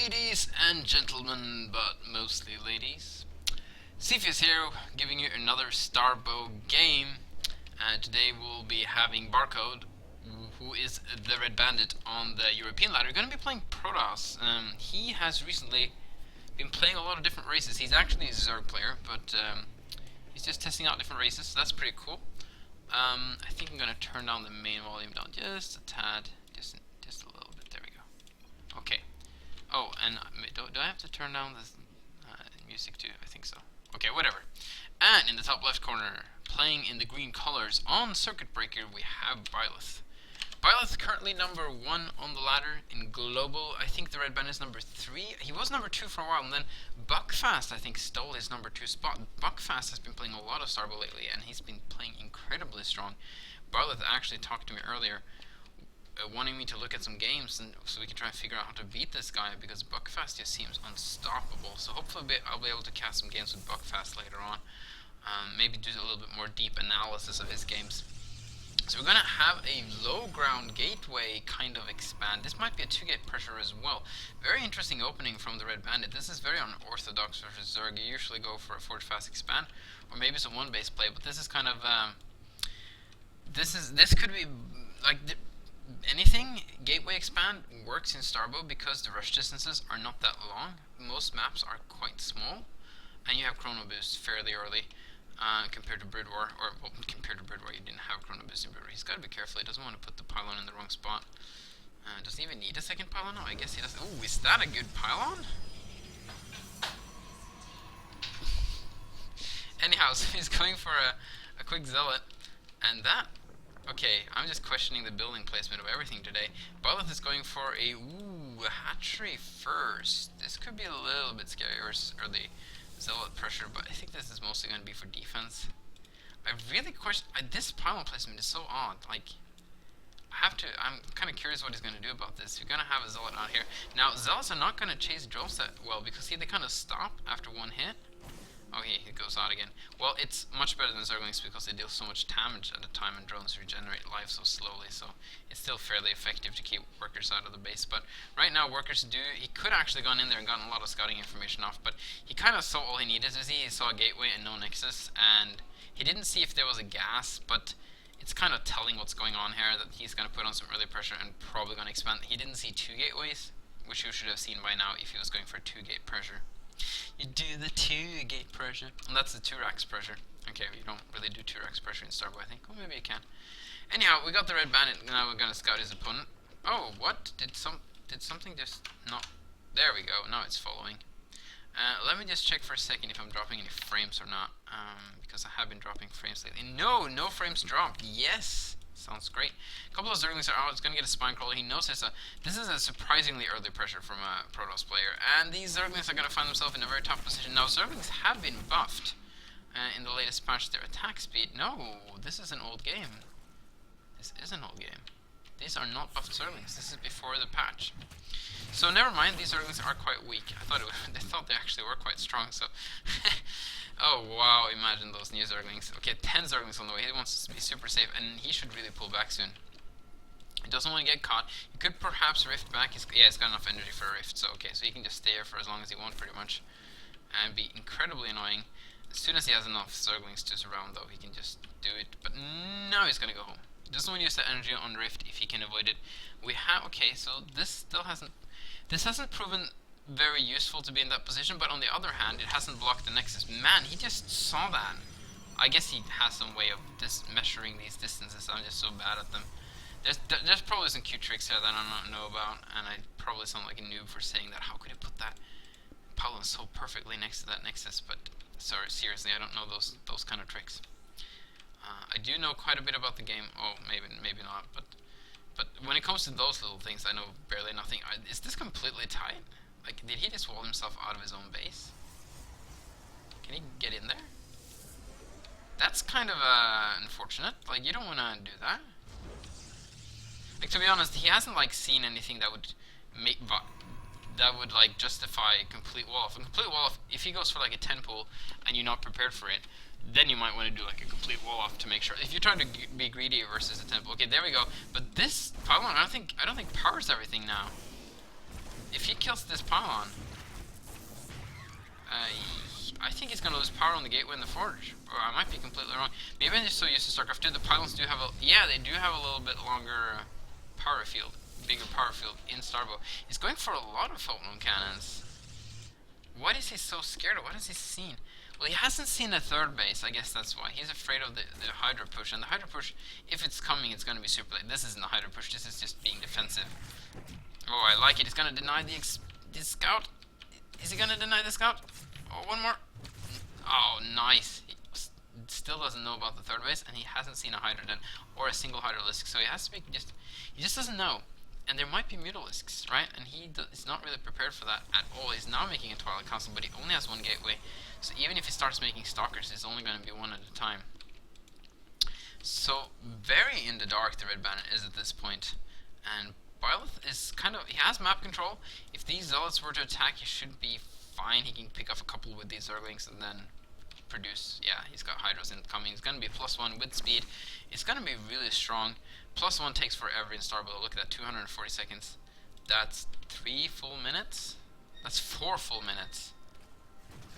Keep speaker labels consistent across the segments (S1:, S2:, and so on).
S1: Ladies and gentlemen, but mostly ladies, Cepheus here, giving you another Starbow game. Today we'll be having Barcode, who is the red bandit on the European ladder. We're going to be playing Protoss. He has recently been playing a lot of different races. He's actually a Zerg player, but he's just testing out different races, so that's pretty cool. I think I'm going to turn down the main volume down just a tad, just a little bit. There we go. Okay. Oh, and do I have to turn down the music too? I think so. Okay, whatever. And in the top left corner, playing in the green colors on Circuit Breaker, we have Byleth. Byleth currently number 1 on the ladder in global. I think the red band is number 3. He was number 2 for a while, and then Buckfast, I think, stole his number 2 spot. Buckfast has been playing a lot of Starbow lately, and he's been playing incredibly strong. Byleth actually talked to me earlier, wanting me to look at some games and so we can try and figure out how to beat this guy, because Buckfast just seems unstoppable. So hopefully I'll be able to cast some games with Buckfast later on. Maybe do a little bit more deep analysis of his games. So we're going to have a low ground gateway kind of expand. This might be a 2-gate pressure as well. Very interesting opening from the red bandit. This is very unorthodox versus Zerg. You usually go for a forward fast expand or maybe some one base play, but this is kind of this could be like anything. Gateway expand works in Starbow because the rush distances are not that long. Most maps are quite small, and you have chrono boost fairly early compared to Brood War, or well, compared to Brood War, you didn't have chrono boost in Brood War. He's got to be careful. He doesn't want to put the pylon in the wrong spot. Does he even need a second pylon? No, I guess he does. Ooh, is that a good pylon? Anyhow, so he's going for a quick zealot, and that. Okay, I'm just questioning the building placement of everything today. Byleth is going for a hatchery first. This could be a little bit scary, or the zealot pressure, but I think this is mostly going to be for defense. I really question this pylon placement is so odd. Like, I'm kind of curious what he's going to do about this. You're going to have a zealot out here. Now, zealots are not going to chase drills that well, because see, they kind of stop after one hit. Oh, he goes out again. Well, it's much better than Zerglings because they deal so much damage at a time, and drones regenerate life so slowly, so it's still fairly effective to keep workers out of the base. But right now, workers he could actually gone in there and gotten a lot of scouting information off, but he kind of saw all he needed to see. He saw a gateway and no nexus, and he didn't see if there was a gas, but it's kind of telling what's going on here, that he's going to put on some early pressure and probably going to expand. He didn't see 2 gateways, which you should have seen by now if he was going for a 2-gate pressure. You do the 2-gate pressure. And that's the 2-rax pressure. Okay, you don't really do 2-rax pressure in Starbow, I think. Well, maybe you can. Anyhow, we got the red bandit. Now we're gonna scout his opponent. Oh, what? Did something just not... There we go. Now it's following. Let me just check for a second if I'm dropping any frames or not. Because I have been dropping frames lately. No frames dropped. Yes! Sounds great. A couple of Zerglings are out. It's going to get a spine crawler. He knows this is a surprisingly early pressure from a Protoss player. And these Zerglings are going to find themselves in a very tough position. Now, Zerglings have been buffed in the latest patch. Their attack speed. No, this is an old game. This is an old game. These are not buffed Zerglings. This is before the patch. So never mind. These Zerglings are quite weak. I thought they actually were quite strong. So. Oh wow, imagine those new Zerglings. Okay, 10 Zerglings on the way. He wants to be super safe, and he should really pull back soon. He doesn't want to get caught. He could perhaps rift back. He's got enough energy for a rift, so okay, so he can just stay here for as long as he wants, pretty much. And be incredibly annoying. As soon as he has enough Zerglings to surround, though, he can just do it. But now he's gonna go home. He doesn't want to use the energy on rift if he can avoid it. We have, okay, so this hasn't proven very useful to be in that position, but on the other hand, it hasn't blocked the nexus. Man, he just saw that. I guess he has some way of measuring these distances. I'm just so bad at them. There's probably some cute tricks here that I don't know about, and I probably sound like a noob for saying that. How could he put that pylon so perfectly next to that nexus? But sorry, seriously, I don't know those kind of tricks. I do know quite a bit about the game. Oh, maybe not, but when it comes to those little things, I know barely nothing. Is this completely tight? Like, did he just wall himself out of his own base? Can he get in there? That's kind of unfortunate. Like, you don't want to do that. Like, to be honest, he hasn't like seen anything that would like justify complete wall off. A complete wall off, if he goes for like a 10 pull and you're not prepared for it, then you might want to do like a complete wall off to make sure. If you're trying to be greedy versus a 10 pull, okay, there we go. But this pylon, I don't think powers everything now. if he kills this pylon, I think he's going to lose power on the gateway and the forge. Or I might be completely wrong. Maybe I'm just so used to StarCraft 2. The pylons do have a... Yeah, they do have a little bit longer power field. Bigger power field in Starbow. He's going for a lot of photon cannons. What is he so scared of? What has he seen? Well, he hasn't seen a third base. I guess that's why. He's afraid of the Hydra push. And the Hydra push, if it's coming, it's going to be super late. This isn't the Hydra push. This is just being defensive. Oh, I like it. He's going to deny the scout. Is he going to deny the scout? Oh, one more. Oh, nice. He still doesn't know about the third base, and he hasn't seen a Hydra or a single Hydralisk, so he has to be he just doesn't know. And there might be Mutalisks, right? And he's not really prepared for that at all. He's now making a Twilight Council, but he only has one gateway. So even if he starts making Stalkers, it's only going to be one at a time. So very in the dark the Red Bandit is at this point. And Byleth is kind of... He has map control. If these Zealots were to attack, he should be fine. He can pick off a couple with these Zerglings and then produce. Yeah, he's got Hydras incoming. It's going to be +1 with speed. It's going to be really strong. +1 takes forever in Starbow. Look at that, 240 seconds. That's 3 full minutes? That's 4 full minutes.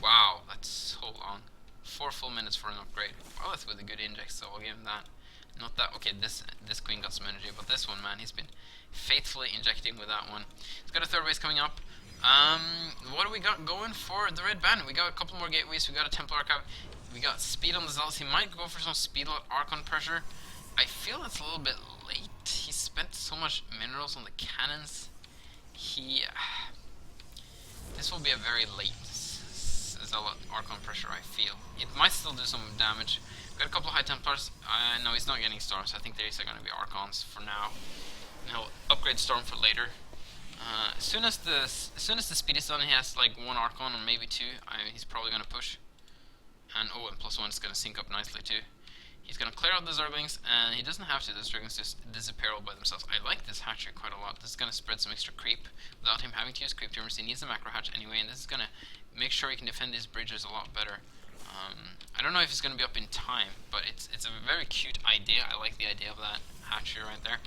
S1: Wow, that's so long. 4 full minutes for an upgrade. Well, that's with a good index, so I'll give him that. Not that... Okay, this queen got some energy, but this one, man, he's been faithfully injecting with that one. He's got a third base coming up. What do we got going for the Red Bandit? We got a couple more gateways, we got a Templar Archive, we got speed on the Zealots. He might go for some speed Archon pressure. I feel it's a little bit late. He spent so much minerals on the cannons. This will be a very late Zealot Archon pressure, I feel. It might still do some damage. Got a couple of High Templars. No, he's not getting Storms. I think these are going to be Archons for now. And he'll upgrade Storm for later. As soon as the speed is done, he has like 1 Archon or maybe 2. He's probably going to push. And oh, and +1 is going to sync up nicely too. He's going to clear out the Zerglings, and he doesn't have to. The Zerglings just disappear all by themselves. I like this hatchery quite a lot. This is going to spread some extra creep without him having to use creep tumors. He needs a macro hatch anyway, and this is going to make sure he can defend his bridges a lot better. I don't know if it's going to be up in time, but it's a very cute idea. I like the idea of that hatchery right there.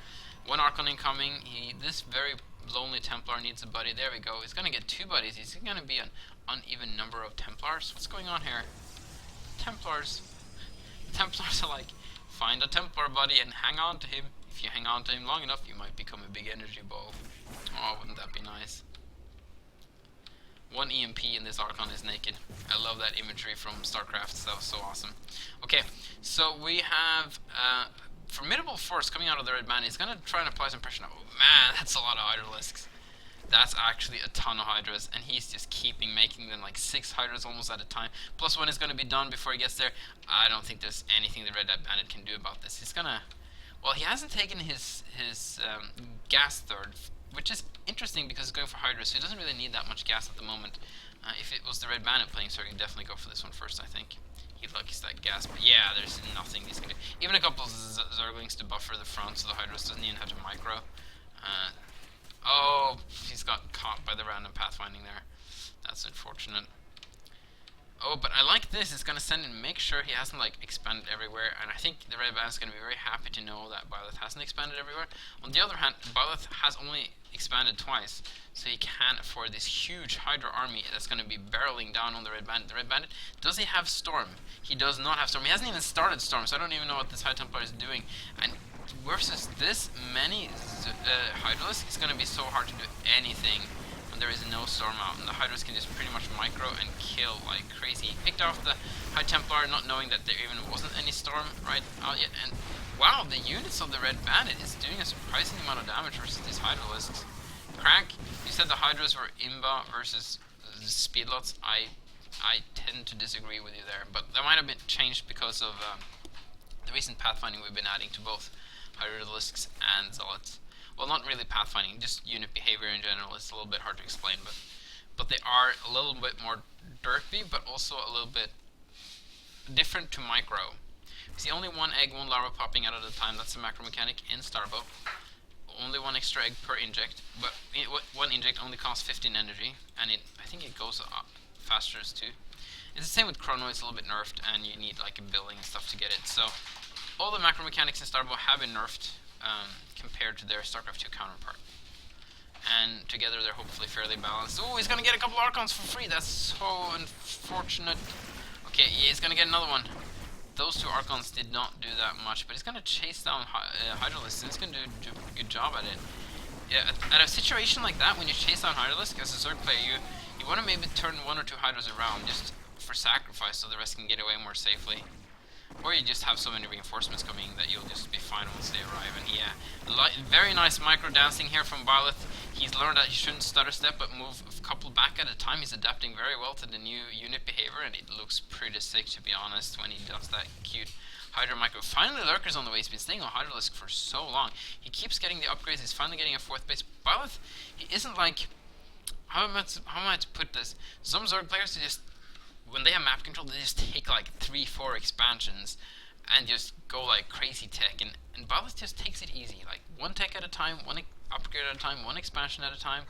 S1: 1 Archon incoming. This very lonely Templar needs a buddy. There we go. He's going to get 2 buddies. He's going to be an uneven number of Templars. What's going on here? Templars are like, find a Templar buddy and hang on to him. If you hang on to him long enough, you might become a big energy ball. Oh, wouldn't that be nice? 1 EMP and this Archon is naked. I love that imagery from StarCraft. That was so awesome. Okay, so we have formidable force coming out of the Red Bandit. He's going to try and apply some pressure now. Oh, man, that's a lot of Hydralisks. That's actually a ton of Hydras, and he's just making them like 6 Hydras almost at a time. +1 is going to be done before he gets there. I don't think there's anything the Red Bandit can do about this. He's going to... Well, he hasn't taken his gas third, which is interesting because he's going for Hydras, so he doesn't really need that much gas at the moment. If it was the Red Bandit playing, so he can definitely go for this one first, I think. He likes that gas, but yeah, there's nothing he's going to do. Even a couple of Zerglings to buffer the front, so the Hydras doesn't even have to micro. Oh, he's got caught by the random pathfinding there. That's unfortunate. Oh, but I like this. It's going to send and make sure he hasn't like expanded everywhere. And I think the Red Bandit's going to be very happy to know that Byleth hasn't expanded everywhere. On the other hand, Byleth has only expanded twice, so he can't afford this huge Hydra army that's going to be barreling down on the Red Bandit. The Red Bandit, does he have Storm? He does not have Storm. He hasn't even started Storm, so I don't even know what this High Templar is doing. And versus this many Hydralisks, it's going to be so hard to do anything when there is no Storm out, and the Hydras can just pretty much micro and kill like crazy. He picked off the High Templar, not knowing that there even wasn't any Storm right out yet, and wow, the units of the Red Bandit is doing a surprising amount of damage versus these Hydralisks. Crank, you said the Hydras were imba versus the Speedlots. I tend to disagree with you there, but that might have been changed because of the recent pathfinding we've been adding to both Hydralisks and Zealots. Well, not really pathfinding, just unit behavior in general. It's a little bit hard to explain, but they are a little bit more derpy, but also a little bit different to micro. You see, only 1 egg, 1 larva popping out at a time. That's the macro mechanic in Starbow. Only 1 extra egg per inject, but 1 inject only costs 15 energy, and I think it goes up faster too. It's the same with Chrono. It's a little bit nerfed, and you need like a billing and stuff to get it. So all the macro mechanics in Starbow have been nerfed compared to their StarCraft 2 counterpart. and together they're hopefully fairly balanced. Oh, he's gonna get a couple Archons for free. That's so unfortunate. Okay, yeah, he's gonna get another one. Those two Archons did not do that much, but he's gonna chase down Hydralisk, and he's gonna do a good job at it. Yeah, at a situation like that, when you chase down Hydralisk as a Zerg player, you want to maybe turn 1 or 2 Hydras around just for sacrifice, so the rest can get away more safely. Or you just have so many reinforcements coming that you'll just be fine once they arrive. And yeah, very nice micro dancing here from Byleth. He's learned that he shouldn't stutter step but move a couple back at a time. He's adapting very well to the new unit behavior, and it looks pretty sick, to be honest, when he does that cute Hydra micro. Finally, Lurker's on the way. He's been staying on Hydralisk for so long. He keeps getting the upgrades. He's finally getting a 4th base. Byleth, he isn't like... How am I to put this? Some Zerg players, they just... when they have map control, they just take like 3-4 expansions and just go like crazy tech, and Byleth just takes it easy, like 1 tech at a time, 1 upgrade at a time, 1 expansion at a time,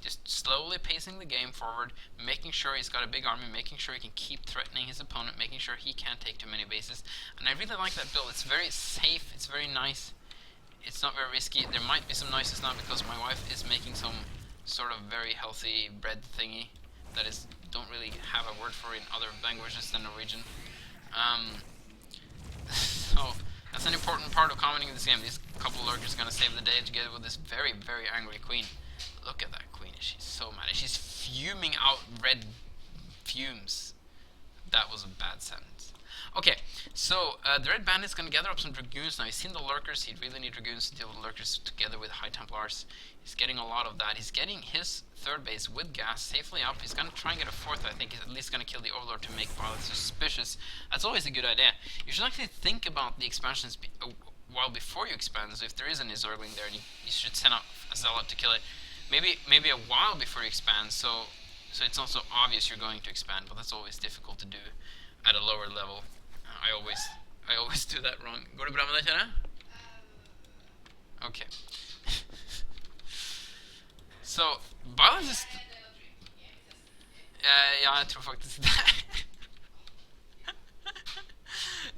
S1: just slowly pacing the game forward, making sure he's got a big army, making sure he can keep threatening his opponent, making sure he can't take too many bases. And I really like that build. It's very safe, it's very nice, it's not very risky. There might be some noises now because my wife is making some sort of very healthy bread thingy that is don't really have a word for in other languages than Norwegian. So that's an important part of commenting in this game. These couple of lurkers are going to save the day together with this very, very angry queen. Look at that queen. She's so mad. She's fuming out red fumes. That was a bad sentence. Okay, so the Red Bandit's going to gather up some Dragoons. Now, he's seen the Lurkers. He'd really need Dragoons to deal with the Lurkers together with High Templars. He's getting a lot of that. He's getting his 3rd base with gas safely up. He's going to try and get a 4th. I think he's at least going to kill the Overlord to make Byleth suspicious. That's always a good idea. You should actually think about the expansions a while before you expand. So if there is any Zergling there, you should send out a Zealot to kill it. Maybe a while before you expand, so it's not so obvious you're going to expand, but that's always difficult to do at a lower level. I always do that wrong. Går det bra med deg, kjære? Okay. So, Byleth is... ja, jeg tror faktisk det.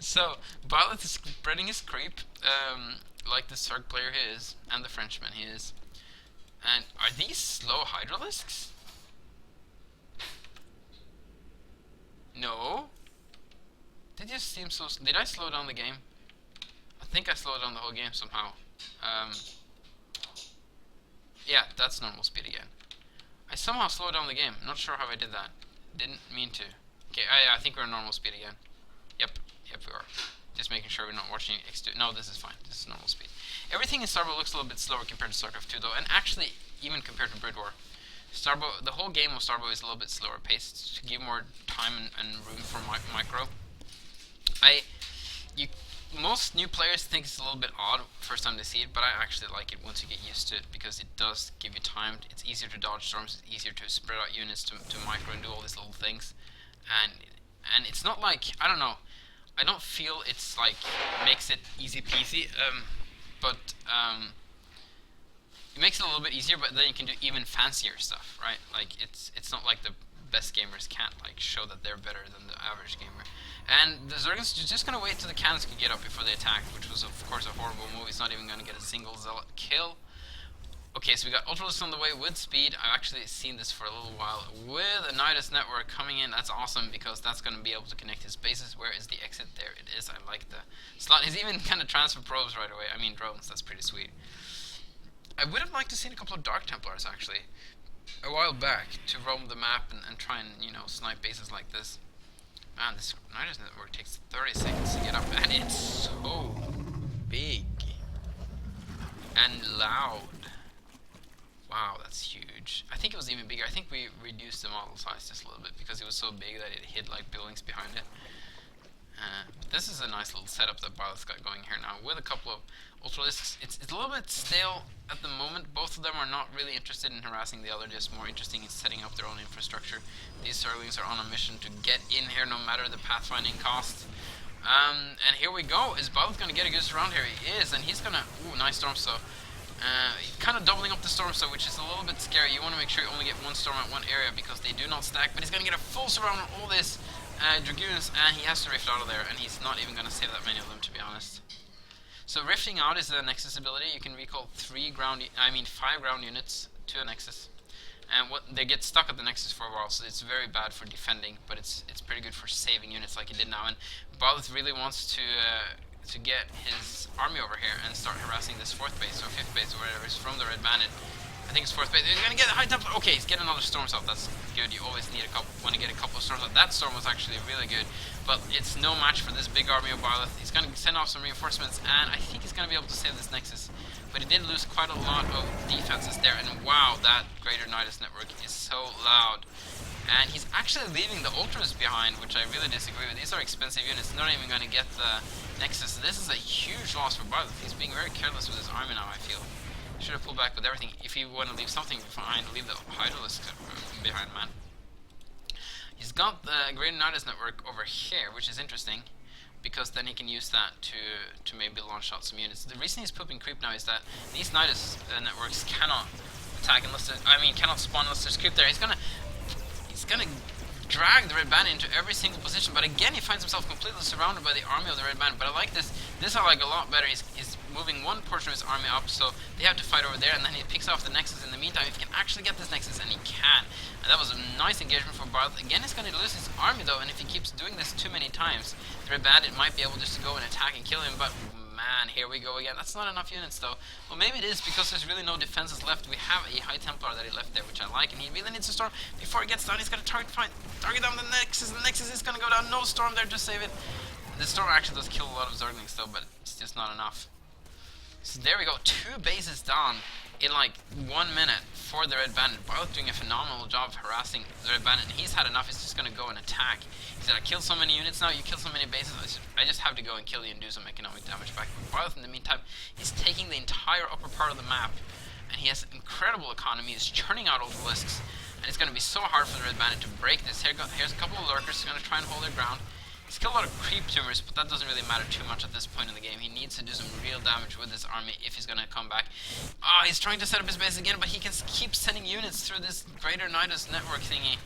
S1: So, Byleth is spreading his creep, like the Zerg player he is, and the Frenchman he is. And are these slow Hydralisks? No. They just seem so... Did I slow down the game? I think I slowed down the whole game somehow. Yeah, that's normal speed again. I somehow slowed down the game. Not sure how I did that. Didn't mean to. Okay, I think we're at normal speed again. Yep, we are. Just making sure we're not watching X2. No, this is fine. This is normal speed. Everything in Starbow looks a little bit slower compared to StarCraft 2 though, and actually even compared to Brood War. Starbow, the whole game of Starbow is a little bit slower paced to give more time and room for micro. Most new players think it's a little bit odd first time they see it, but I actually like it once you get used to it because it does give you time. It's easier to dodge storms, it's easier to spread out units to micro and do all these little things. And it's not like, I don't know, I don't feel it's like makes it easy peasy, but it makes it a little bit easier, but then you can do even fancier stuff, right? Like it's not like the best gamers can't like show that they're better than the average gamer. And the Zergans are just gonna wait till the cannons can get up before they attack, which was of course a horrible move. He's not even gonna get a single Zealot kill. Okay, so we got Ultralisk on the way with speed. I've actually seen this for a little while with a Nidus network coming in. That's awesome because that's gonna be able to connect his bases. Where is the exit? There it is. I like the slot. He's even kind of transfer probes right away. I mean drones. That's pretty sweet. I would have liked to see a couple of Dark Templars actually a while back to roam the map and try and, you know, snipe bases like this. Man, this Nidus network takes 30 seconds to get up, and it's so big and loud. Wow, that's huge. I think it was even bigger. I think we reduced the model size just a little bit because it was so big that it hid like buildings behind it. But this is a nice little setup that Byleth's got going here now with a couple of Ultralisks. It's a little bit stale at the moment. Both of them are not really interested in harassing the other, just more interested in setting up their own infrastructure. These Zerglings are on a mission to get in here no matter the pathfinding cost. And here we go. Is Byleth going to get a good surround here? He is, and he's going to... Ooh, nice storm so. Kind of doubling up the storm so, which is a little bit scary. You want to make sure you only get one storm at one area because they do not stack, but he's going to get a full surround on all this Dragoons, and he has to rift out of there, and he's not even going to save that many of them, to be honest. So rifting out is the Nexus ability. You can recall 5 ground units to a Nexus. And what they get stuck at the Nexus for a while, so it's very bad for defending, but it's pretty good for saving units like he did now. And Byleth really wants to get his army over here and start harassing this 4th base or 5th base or whatever is from the Red Bandit. I think it's 4th base. He's gonna get a high Templar. Okay, he's getting another storm out. That's good. You always need want to get a couple of storms out. That storm was actually really good, but it's no match for this big army of Byleth. He's gonna send off some reinforcements, and I think he's gonna be able to save this Nexus. But he did lose quite a lot of defenses there, and wow, that Greater Nidus network is so loud. And he's actually leaving the Ultras behind, which I really disagree with. These are expensive units, not even going to get the Nexus. This is a huge loss for Byleth. He's being very careless with his army now, I feel. Should have pulled back with everything. If you want to leave something behind, leave the Hydralisk behind, man. He's got the Greater Nidus network over here, which is interesting, because then he can use that to maybe launch out some units. The reason he's pooping creep now is that these Nidus networks cannot attack unless cannot spawn unless there's creep there. He's gonna drag the Red Bandit into every single position, but again he finds himself completely surrounded by the army of the Red Bandit. But I like this. This I like a lot better. He's moving one portion of his army up, so they have to fight over there, and then he picks off the Nexus in the meantime. If he can actually get this Nexus, and he can. And that was a nice engagement for Byleth. Again, he's going to lose his army though, and if he keeps doing this too many times, the Red Bandit might be able just to go and attack and kill him, but man, here we go again. That's not enough units though. Well, maybe it is because there's really no defenses left. We have a High Templar that he left there, which I like, and he really needs to storm. Before he gets down, he's got to target down the Nexus. The Nexus is going to go down. No storm there to save it. The storm actually does kill a lot of Zerglings though, but it's just not enough. So there we go. 2 bases down in like 1 minute for the Red Bandit. Byleth doing a phenomenal job of harassing the Red Bandit, and he's had enough. He's just going to go and attack. He said, I killed so many units now, you kill so many bases, I just have to go and kill you and do some economic damage back. Byleth, in the meantime, is taking the entire upper part of the map, and he has incredible economy. He's churning out Ultralisks, and it's going to be so hard for the Red Bandit to break this. Here's a couple of lurkers. He's going to try and hold their ground. He's killed a lot of creep tumors, but that doesn't really matter too much at this point in the game. He needs to do some real damage with his army if he's going to come back. He's trying to set up his base again, but he can keep sending units through this Greater Nidus network thingy.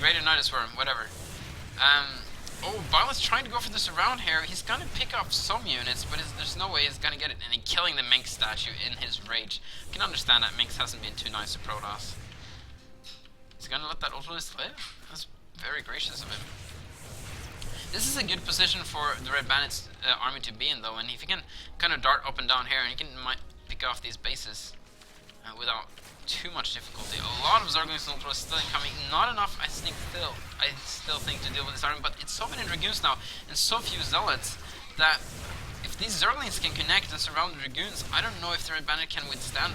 S1: Greater Nidus worm, whatever. Byleth's trying to go for the surround here. He's going to pick up some units, but there's no way he's going to get it. And he's killing the Minx statue in his rage. I can understand that Minx hasn't been too nice to Protoss. He's going to let that Ultralisk live? That's very gracious of him. This is a good position for the Red Bandit's army to be in though, and if he can kind of dart up and down here, and he might pick off these bases without too much difficulty. A lot of Zerglings and Ultras still incoming, not enough I still think to deal with this army, but it's so many Dragoons now, and so few Zealots, that if these Zerglings can connect and surround the Dragoons, I don't know if the Red Bandit can withstand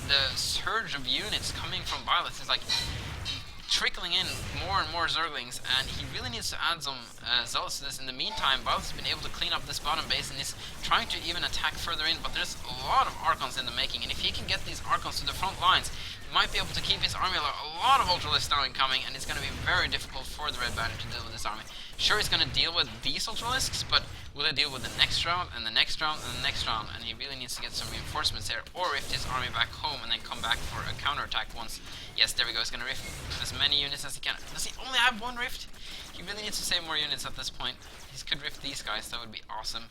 S1: the surge of units coming from Byleth. It's like trickling in more and more Zerglings, and he really needs to add some Zealots to this. In the meantime, Byleth has been able to clean up this bottom base, and he's trying to even attack further in, but there's a lot of Archons in the making, and if he can get these Archons to the front lines, he might be able to keep his army alive. A lot of Ultralisks now incoming, and it's going to be very difficult for the Red Bandit to deal with this army. Sure, he's going to deal with these Ultralisks, but will he deal with the next round, and the next round, and the next round? And he really needs to get some reinforcements here, or rift his army back home and then come back for a counterattack once. Yes, there we go. He's going to rift as many units as he can. Does he only have 1 rift? He really needs to save more units at this point. He could rift these guys. That would be awesome.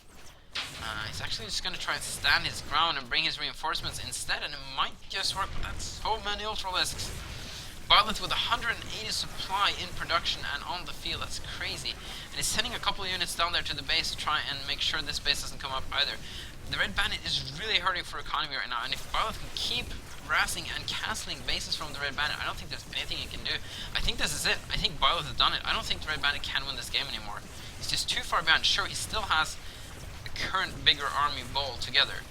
S1: He's actually just going to try and stand his ground and bring his reinforcements instead, and it might just work, but that's so many Ultralisks. Byleth with 180 supply in production and on the field. That's crazy. And he's sending a couple of units down there to the base to try and make sure this base doesn't come up either. The Red Bandit is really hurting for economy right now, and if Byleth can keep harassing and cancelling bases from the Red Bandit, I don't think there's anything he can do. I think this is it. I think Byleth has done it. I don't think the Red Bandit can win this game anymore. He's just too far behind. Sure, he still has a current bigger army bowl together,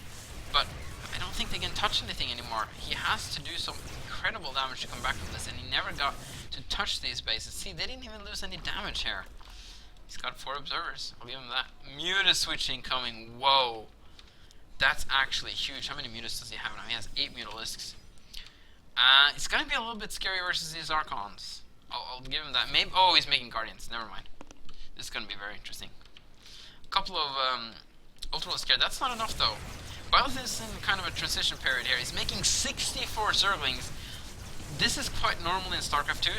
S1: but I don't think they can touch anything anymore. He has to do some incredible damage to come back from this, and he never got to touch these bases. See, they didn't even lose any damage here. He's got 4 observers. I'll give him that. Muta switching coming. Whoa. That's actually huge. How many mutas does he have now? He has 8 mutalisks. It's going to be a little bit scary versus these Archons. I'll give him that. Maybe. Oh, he's making Guardians. Never mind. This is going to be very interesting. A couple of Ultralisk here. That's not enough, though. Byleth is in kind of a transition period here. He's making 64 Zerglings. This is quite normal in StarCraft 2.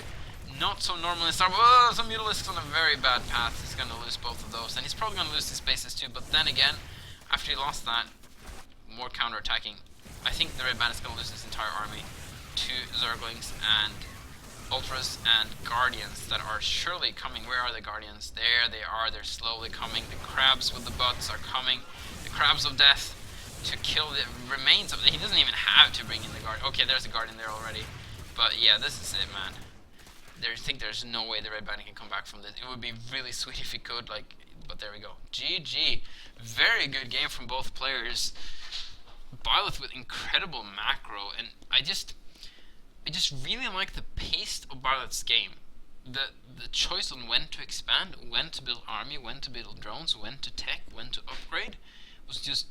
S1: Not so normal in Starbow. Oh, some Mutalisk's on a very bad path. He's going to lose both of those. And he's probably going to lose these bases too. But then again, after he lost that, more counterattacking I think the Red Bandit's going to lose his entire army to Zerglings and Ultras and Guardians that are surely coming. Where are the Guardians? There they are. They're slowly coming. The crabs with the butts are coming. The crabs of death to kill the remains of... He doesn't even have to bring in the Guardian. Okay, there's a Guardian there already. But yeah, this is it, man. I think there's no way the Red Bandit can come back from this. It would be really sweet if he could, like... But there we go. GG. Very good game from both players. Byleth with incredible macro, and I just really like the pace of Byleth's game. The choice on when to expand, when to build army, when to build drones, when to tech, when to upgrade was just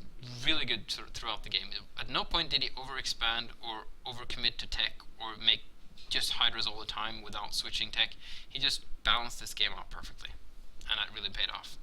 S1: really good throughout the game. At no point did he overexpand or overcommit to tech or make just hydras all the time without switching tech. He just balanced this game out perfectly, and that really paid off.